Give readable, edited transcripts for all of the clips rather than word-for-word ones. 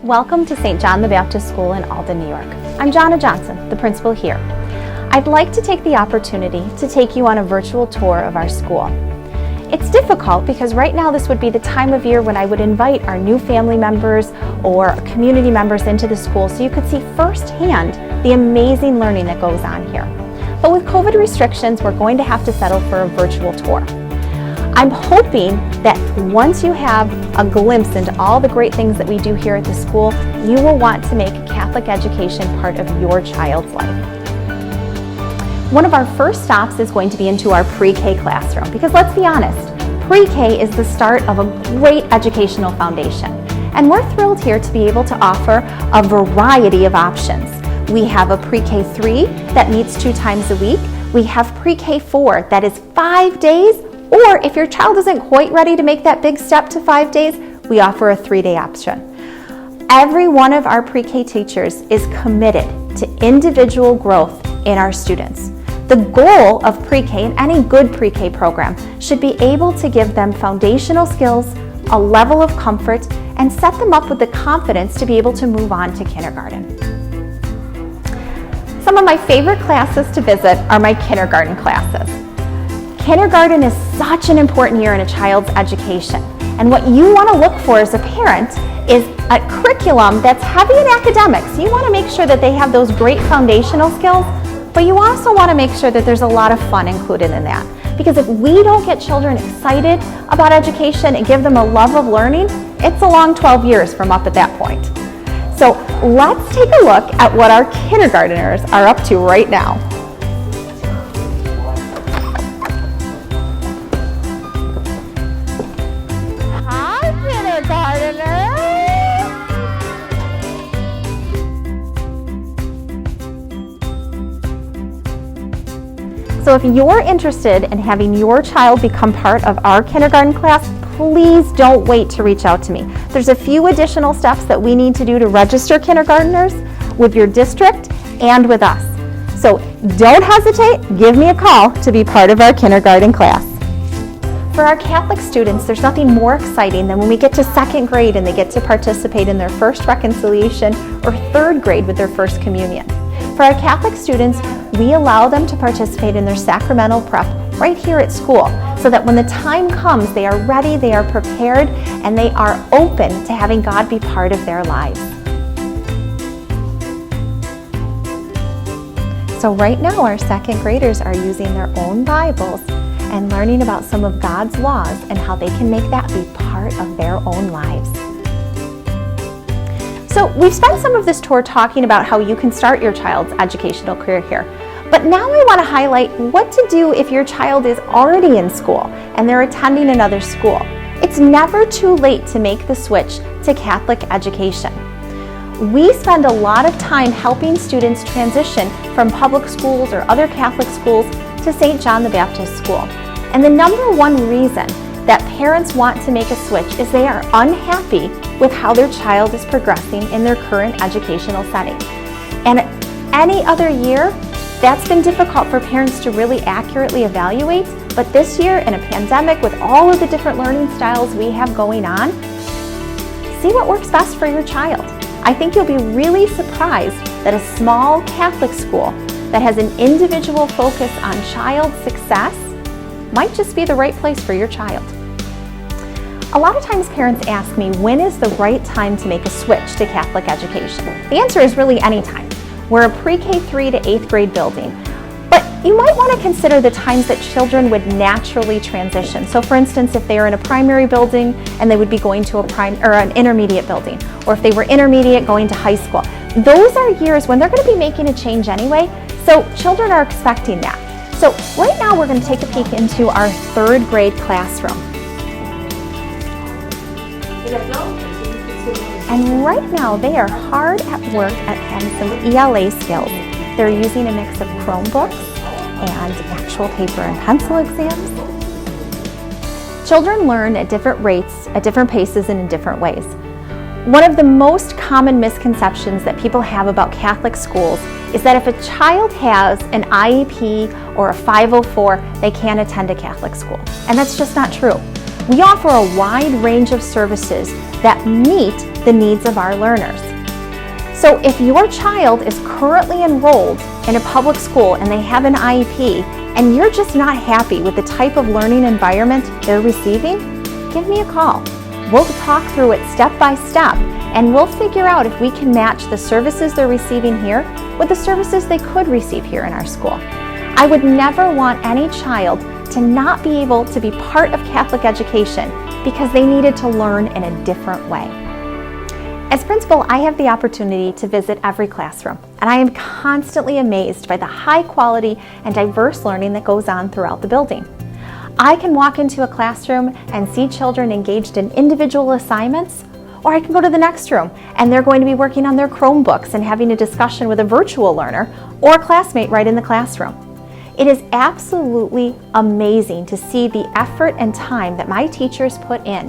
Welcome to St. John the Baptist School in Alden, New York. I'm Jonna Johnson, the principal here. I'd like to take the opportunity to take you on a virtual tour of our school. It's difficult because right now this would be the time of year when I would invite our new family members or community members into the school so you could see firsthand the amazing learning that goes on here. But with COVID restrictions, we're going to have to settle for a virtual tour. I'm hoping that once you have a glimpse into all the great things that we do here at the school, you will want to make Catholic education part of your child's life. One of our first stops is going to be into our PreK classroom because let's be honest, PreK is the start of a great educational foundation. And we're thrilled here to be able to offer a variety of options. We have a PreK 3 that meets 2 times a week. We have PreK 4 that is 5 days. Or if your child isn't quite ready to make that big step to 5 days, we offer a 3-day option. Every one of our PreK teachers is committed to individual growth in our students. The goal of PreK and any good PreK program should be able to give them foundational skills, a level of comfort, and set them up with the confidence to be able to move on to kindergarten. Some of my favorite classes to visit are my kindergarten classes. Kindergarten is such an important year in a child's education, and what you want to look for as a parent is a curriculum that's heavy in academics. You want to make sure that they have those great foundational skills, but you also want to make sure that there's a lot of fun included in that. Because if we don't get children excited about education and give them a love of learning, it's a long 12 years from up at that point. So let's take a look at what our kindergartners are up to right now. So if you're interested in having your child become part of our kindergarten class, please don't wait to reach out to me. There's a few additional steps that we need to do to register kindergartners with your district and with us. So don't hesitate, give me a call to be part of our kindergarten class. For our Catholic students, there's nothing more exciting than when we get to 2nd grade and they get to participate in their first reconciliation or 3rd grade with their first communion. For our Catholic students, we allow them to participate in their sacramental prep right here at school so that when the time comes, they are ready, they are prepared, and they are open to having God be part of their lives. So right now, our 2nd graders are using their own Bibles and learning about some of God's laws and how they can make that be part of their own lives. So we've spent some of this tour talking about how you can start your child's educational career here. But now I want to highlight what to do if your child is already in school and they're attending another school. It's never too late to make the switch to Catholic education. We spend a lot of time helping students transition from public schools or other Catholic schools to St. John the Baptist School. And the number one reason that parents want to make a switch is they are unhappy with how their child is progressing in their current educational setting. And any other year, that's been difficult for parents to really accurately evaluate, but this year in a pandemic with all of the different learning styles we have going on, see what works best for your child. I think you'll be really surprised that a small Catholic school that has an individual focus on child success might just be the right place for your child. A lot of times parents ask me, when is the right time to make a switch to Catholic education? The answer is really any time. We're a PreK 3 to 8th grade building, but you might want to consider the times that children would naturally transition. So for instance, if they are in a primary building and they would be going to an intermediate building, or if they were intermediate going to high school. Those are years when they're going to be making a change anyway, so children are expecting that. So right now we're going to take a peek into our 3rd grade classroom. And right now they are hard at work at having some ELA skills. They're using a mix of Chromebooks and actual paper and pencil exams. Children learn at different rates, at different paces, and in different ways. One of the most common misconceptions that people have about Catholic schools is that if a child has an IEP or a 504, they can't attend a Catholic school. And that's just not true. We offer a wide range of services that meet the needs of our learners. So if your child is currently enrolled in a public school and they have an IEP and you're just not happy with the type of learning environment they're receiving, give me a call. We'll talk through it step by step and we'll figure out if we can match the services they're receiving here with the services they could receive here in our school. I would never want any child to not be able to be part of Catholic education because they needed to learn in a different way. As principal, I have the opportunity to visit every classroom, and I am constantly amazed by the high quality and diverse learning that goes on throughout the building. I can walk into a classroom and see children engaged in individual assignments, or I can go to the next room and they're going to be working on their Chromebooks and having a discussion with a virtual learner or a classmate right in the classroom. It is absolutely amazing to see the effort and time that my teachers put in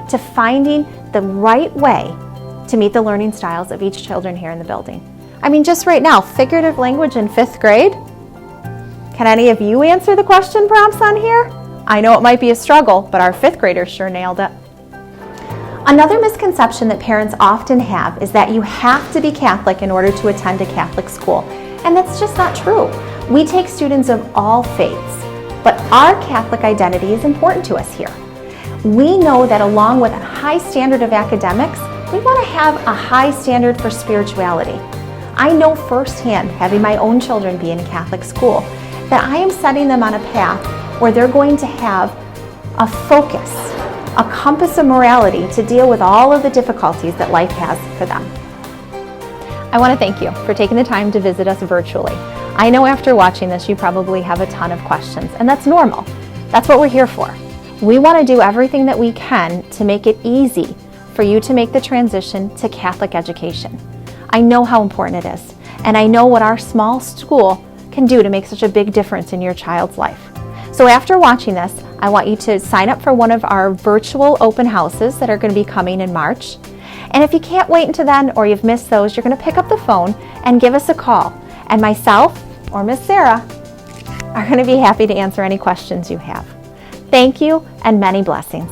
to finding the right way to meet the learning styles of each children here in the building. I mean, just right now, figurative language in 5th grade. Can any of you answer the question prompts on here? I know it might be a struggle, but our 5th graders sure nailed it. Another misconception that parents often have is that you have to be Catholic in order to attend a Catholic school, and that's just not true. We take students of all faiths, but our Catholic identity is important to us here. We know that along with a high standard of academics, we want to have a high standard for spirituality. I know firsthand, having my own children be in a Catholic school, that I am setting them on a path where they're going to have a focus, a compass of morality to deal with all of the difficulties that life has for them. I want to thank you for taking the time to visit us virtually. I know after watching this you probably have a ton of questions, and that's normal. That's what we're here for. We want to do everything that we can to make it easy for you to make the transition to Catholic education. I know how important it is, and I know what our small school can do to make such a big difference in your child's life. So after watching this, I want you to sign up for one of our virtual open houses that are going to be coming in March. And if you can't wait until then, or you've missed those, you're going to pick up the phone and give us a call. And myself or Miss Sarah are going to be happy to answer any questions you have. Thank you and many blessings.